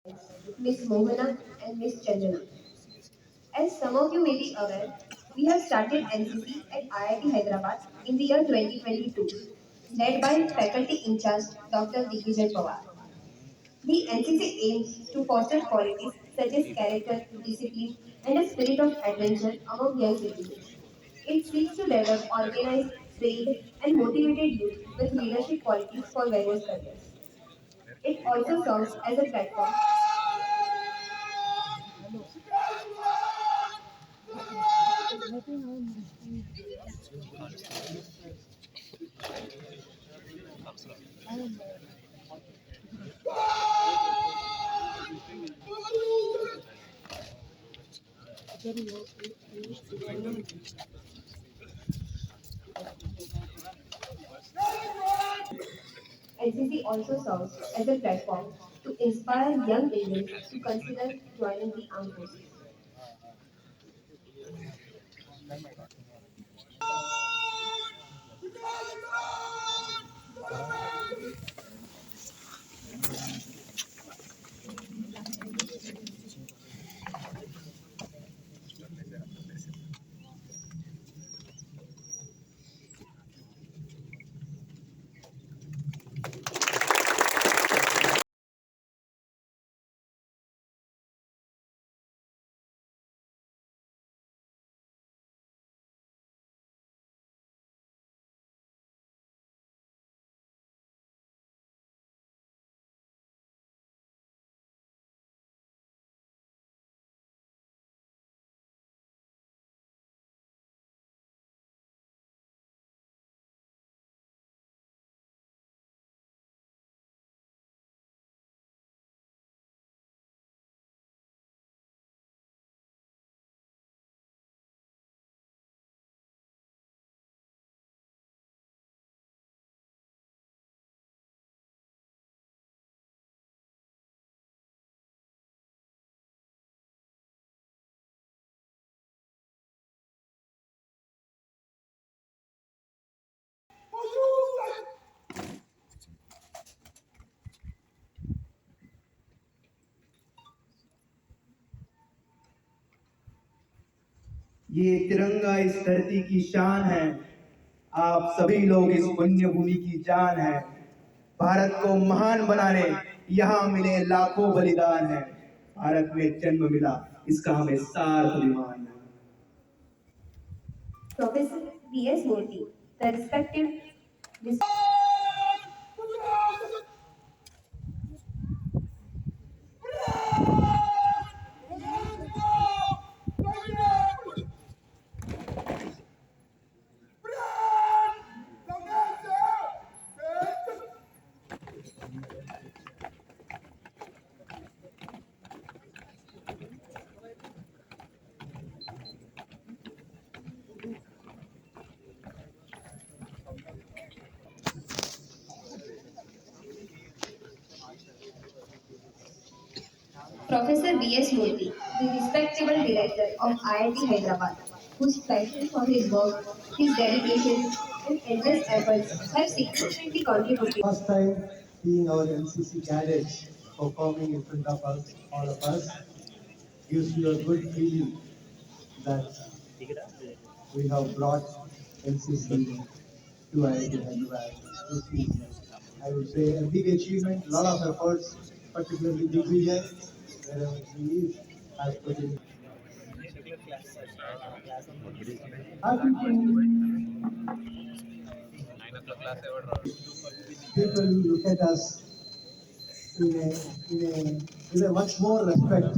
Miss Mohana and Miss Chandana. As some of you may be aware, we have started NCC at IIT Hyderabad in the year 2022, led by faculty in charge Dr. Digvijay Pawar. The NCC aims to foster qualities such as character, discipline, and a spirit of adventure among young citizens. It seeks to develop organized, trained, and motivated youth with leadership qualities for various careers. It also serves as a platform. NCC also serves as a platform to inspire young Indians to consider joining the armed forces. ये तिरंगा इस धरती की शान है। आप सभी लोग इस पुण्य भूमि की जान है। भारत को महान बनाने यहाँ मिले लाखों बलिदान है। भारत में जन्म मिला, इसका हमें सार्थ अभिमान है। Professor B.S. Murthy, the respected Professor B.S. Murthy, the respectable director of IIT Hyderabad, whose passion for his work, his dedication, and endless efforts have significantly contributed. First time seeing our NCC cadets performing in front of us, all of us, gives you a good feeling that we have brought NCC to IIT Hyderabad. This is, I would say, a big achievement, a lot of efforts, particularly Digvijay, wherever he is, has put in. Happy people look at us in a much more respect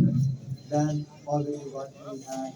than already what we had